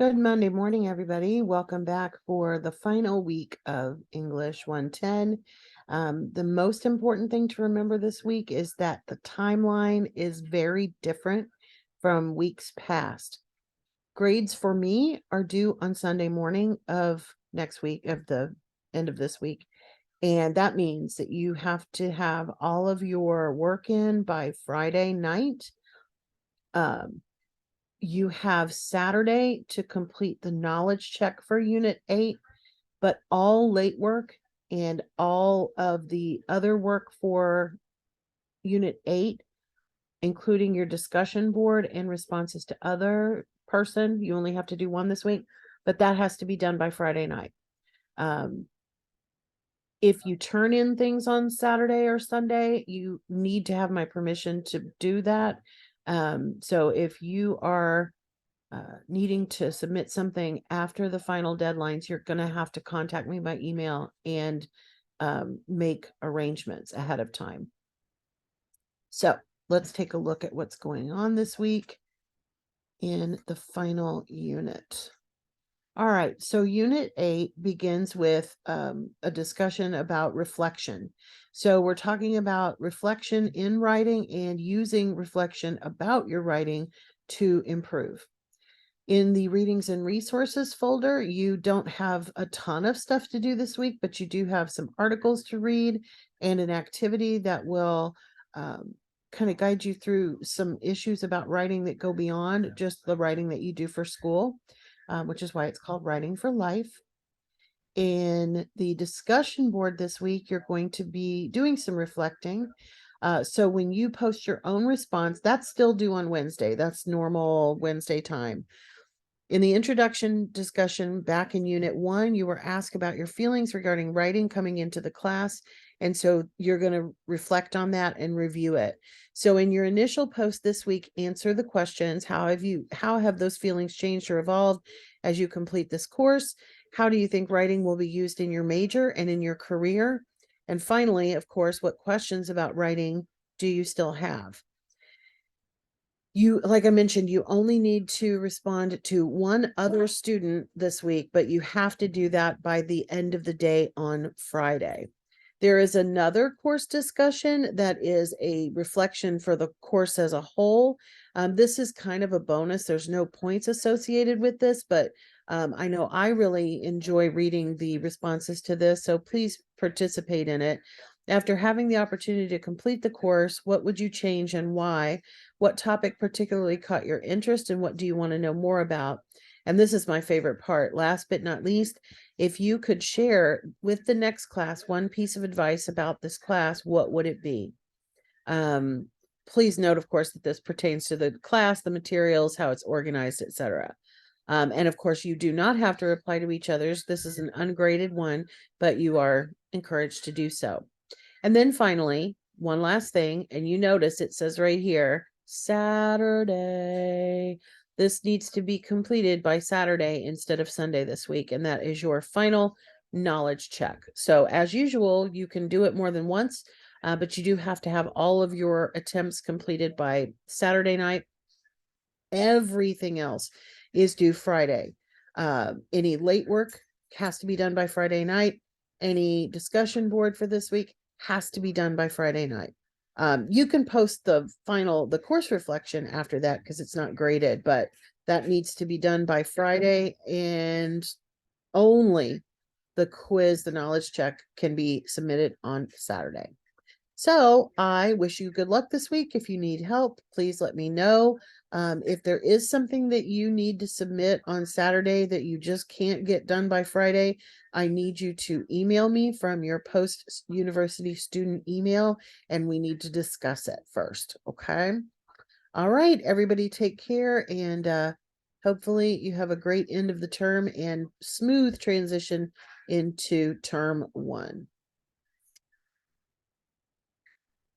Good Monday morning, everybody. Welcome back for the final week of English 110. The most important thing to remember this week is that the timeline is very different from weeks past. Grades for me are due on Sunday morning of next week, of the end of this week. And that means that you have to have all of your work in by Friday night. You have Saturday to complete the knowledge check for Unit 8, but all late work and all of the other work for Unit 8, including your discussion board and responses to other person, you only have to do one this week, but that has to be done by Friday night. If you turn in things on Saturday or Sunday, you need to have my permission to do that. So if you are needing to submit something after the final deadlines, you're going to have to contact me by email and make arrangements ahead of time. So let's take a look at what's going on this week in the final unit. All right, so Unit 8 begins with a discussion about reflection. So we're talking about reflection in writing and using reflection about your writing to improve. In the readings and resources folder, you don't have a ton of stuff to do this week, but you do have some articles to read and an activity that will kind of guide you through some issues about writing that go beyond just the writing that you do for school, which is why it's called Writing for Life. In the discussion board this week, you're going to be doing some reflecting. So when you post your own response, that's still due on Wednesday. That's normal Wednesday time. In the introduction discussion back in Unit 1, you were asked about your feelings regarding writing coming into the class. And so you're going to reflect on that and review it. So in your initial post this week, answer the questions. How have those feelings changed or evolved as you complete this course? How do you think writing will be used in your major and in your career? And finally, of course, what questions about writing do you still have? Like I mentioned, you only need to respond to one other student this week, but you have to do that by the end of the day on Friday. There is another course discussion that is a reflection for the course as a whole. This is kind of a bonus. There's no points associated with this, but I know I really enjoy reading the responses to this, so please participate in it. After having the opportunity to complete the course, what would you change and why? What topic particularly caught your interest and what do you want to know more about? And this is my favorite part. Last but not least, if you could share with the next class one piece of advice about this class, what would it be? Please note, of course, that this pertains to the class, the materials, how it's organized, etc. And of course, you do not have to reply to each other's. This is an ungraded one, but you are encouraged to do so. And then finally, one last thing, and you notice it says right here, Saturday. This needs to be completed by Saturday instead of Sunday this week, and that is your final knowledge check. So as usual, you can do it more than once, but you do have to have all of your attempts completed by Saturday night. Everything else is due Friday. Any late work has to be done by Friday night. Any discussion board for this week has to be done by Friday night. You can post the course reflection after that because it's not graded, but that needs to be done by Friday, and only the quiz, the knowledge check, can be submitted on Saturday. So I wish you good luck this week. If you need help, please let me know. If there is something that you need to submit on Saturday that you just can't get done by Friday, I need you to email me from your post-university student email, and we need to discuss it first, okay? All right, everybody take care, and hopefully you have a great end of the term and smooth transition into term 1.